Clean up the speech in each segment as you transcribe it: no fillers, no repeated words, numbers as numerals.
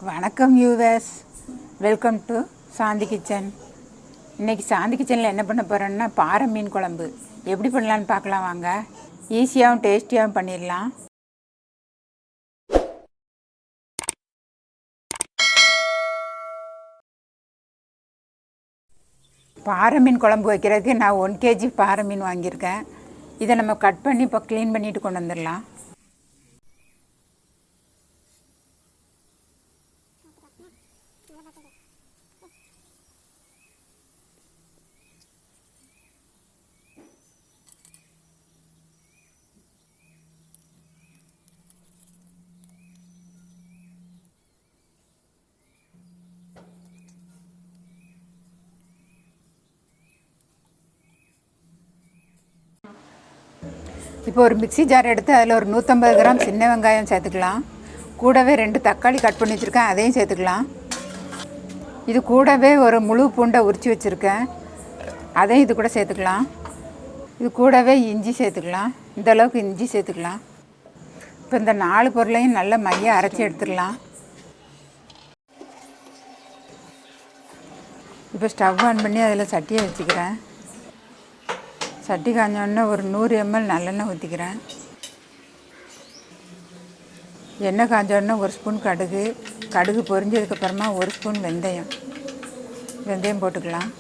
வணக்கம் viewers, welcome to Shanti kitchen. இன்றைக்கி சாந்தி கிச்சனில் என்ன பண்ண போகிறேன்னா பாறை மீன் குழம்பு எப்படி பண்ணலான்னு பார்க்கலாம் வாங்க. ஈஸியாகவும் டேஸ்டியாகவும் பண்ணிடலாம். பாறை மீன் குழம்பு வைக்கிறதுக்கு நான் 1 kg பாறை மீன் வாங்கியிருக்கேன். இதை நம்ம கட் பண்ணி இப்போ க்ளீன் பண்ணிவிட்டு கொண்டு வந்துடலாம். இப்போ ஒரு மிக்ஸி ஜார் எடுத்து அதில் ஒரு 150 கிராம் சின்ன வெங்காயம் சேர்த்துக்கலாம். கூடவே 2 தக்காளி கட் பண்ணி வச்சுருக்கேன், அதையும் சேர்த்துக்கலாம். இது கூடவே ஒரு முழு பூண்டை உரித்து வச்சுருக்கேன், அதையும் இது கூட சேர்த்துக்கலாம். இது கூடவே இஞ்சி சேர்த்துக்கலாம். இந்த அளவுக்கு இஞ்சி சேர்த்துக்கலாம். இப்போ இந்த 4 பொருளையும் நல்ல மையாக அரைச்சி எடுத்துடலாம். இப்போ ஸ்டவ் ஆன் பண்ணி அதில் சட்டியை வச்சுக்கிறேன். சட்டி காஞ்சோடனே ஒரு 100 ml நல்லெண்ணெய் ஊற்றிக்கிறேன். எண்ணெய் காஞ்சோடனே 1 ஸ்பூன் கடுகு பொரிஞ்சதுக்கப்புறமா 1 ஸ்பூன் வெந்தயம் போட்டுக்கலாம்.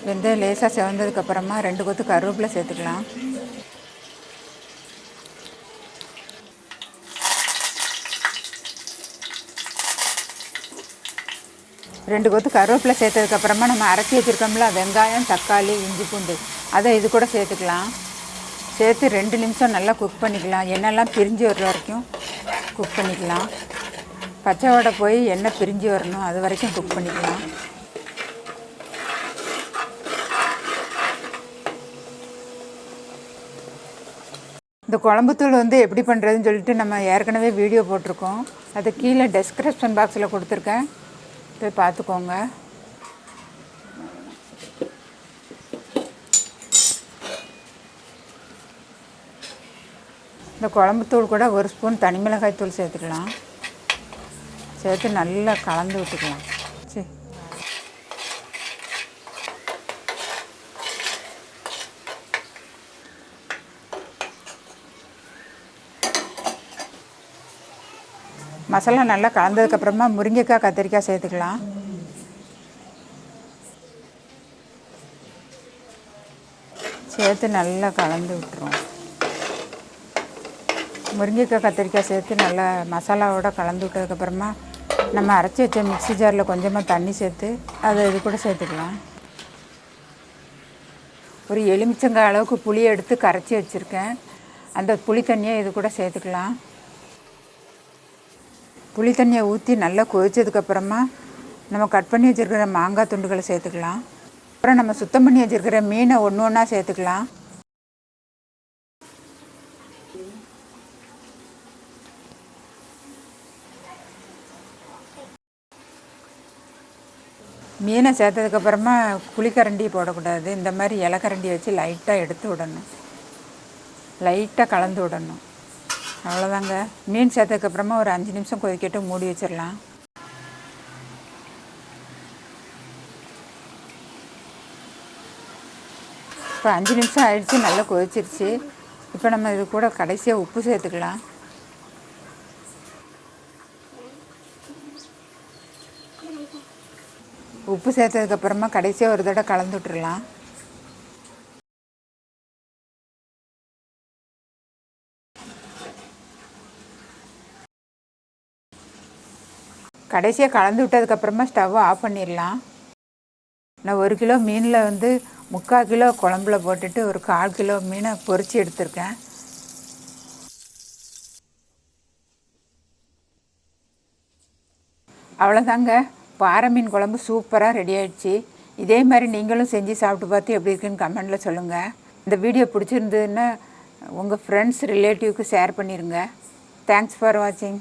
வெந்தயம் லேசாக செவந்ததுக்கப்புறமா 2 கொத்து கருவேப்பிலை சேர்த்துக்கலாம். ரெண்டு கொத்து கருவேப்பிலை சேர்த்ததுக்கப்புறமா நம்ம அரைச்சி வச்சுருக்கோம்ல வெங்காயம், தக்காளி, இஞ்சி, பூண்டு, அதை இது கூட சேர்த்துக்கலாம். சேர்த்து 2 நிமிஷம் நல்லா குக் பண்ணிக்கலாம். எண்ணெய்லாம் பிரிஞ்சு வர்ற வரைக்கும் குக் பண்ணிக்கலாம். பச்சை வடை போய் எண்ணெய் பிரிஞ்சு வரணும், அது வரைக்கும் குக் பண்ணிக்கலாம். இந்த குழம்புத்தூள் எப்படி பண்ணுறதுன்னு சொல்லிட்டு நம்ம ஏற்கனவே வீடியோ போட்டிருக்கோம். அது கீழே டெஸ்கிரிப்ஷன் பாக்ஸில் கொடுத்துருக்கேன், போய் பார்த்துக்கோங்க. இந்த குழம்புத்தூள் கூட 1 ஸ்பூன் தனி மிளகாய் தூள் சேர்த்துக்கலாம். சேர்த்து நல்லா கலந்து விட்டுக்கலாம். சரி, மசாலா நல்லா கலந்ததுக்கப்புறமா முருங்கைக்காய், கத்திரிக்காய் சேர்த்துக்கலாம். சேர்த்து நல்லா கலந்து விட்டுருவோம். முருங்கைக்காய், கத்திரிக்காய் சேர்த்து நல்லா மசாலாவோட கலந்து விட்டதுக்கப்புறமா நம்ம அரைச்சி வச்ச மிக்ஸி ஜாரில் கொஞ்சமாக தண்ணி சேர்த்து அதை இது கூட சேர்த்துக்கலாம். ஒரு எலுமிச்சங்காய் அளவுக்கு புளியை எடுத்து கரைச்சி வச்சுருக்கேன், அந்த புளி தண்ணியை இது கூட சேர்த்துக்கலாம். புளி தண்ணியை ஊற்றி நல்லா கொதிச்சதுக்கப்புறமா நம்ம கட் பண்ணி வச்சுருக்கிற மாங்காய் துண்டுகளை சேர்த்துக்கலாம். அப்புறம் நம்ம சுத்தம் பண்ணி வச்சுருக்கிற மீனை ஒன்று ஒன்றா சேர்த்துக்கலாம். மீனை சேர்த்ததுக்கப்புறமா குழிக்கரண்டி போடக்கூடாது, இந்த மாதிரி இலக்கரண்டியை வச்சு லைட்டாக எடுத்து விடணும், லைட்டாக கலந்து விடணும். அவ்வளோதாங்க. மீன் சேர்த்ததுக்கப்புறமா ஒரு 5 நிமிஷம் கொதிக்கட்டு, மூடி வச்சிடலாம். இப்போ 5 நிமிஷம் ஆயிடுச்சு, நல்லா கொதிச்சிருச்சு. இப்போ நம்ம இது கூட கடைசியாக உப்பு சேர்த்துக்கலாம். உப்பு சேர்த்ததுக்கப்புறமா கடைசியாக ஒரு தடவை கலந்து விட்டுறலாம். கடைசியாக கலந்து விட்டதுக்கப்புறமா ஸ்டவ்வை ஆஃப் பண்ணிடலாம். நான் 1 கிலோ மீனில் 3/4 கிலோ குழம்புல போட்டுட்டு ஒரு 1/4 கிலோ மீனை பொரித்து எடுத்திருக்கேன். அவ்வளோதாங்க, பாறை மீன் குழம்பு சூப்பராக ரெடி ஆகிடுச்சு. இதே மாதிரி நீங்களும் செஞ்சு சாப்பிட்டு பார்த்து எப்படி இருக்குன்னு கமெண்டில் சொல்லுங்கள். இந்த வீடியோ பிடிச்சிருந்ததுன்னா உங்கள் ஃப்ரெண்ட்ஸ், ரிலேட்டிவ்க்கு ஷேர் பண்ணிடுங்க. தேங்க்ஸ் ஃபார் வாட்சிங்.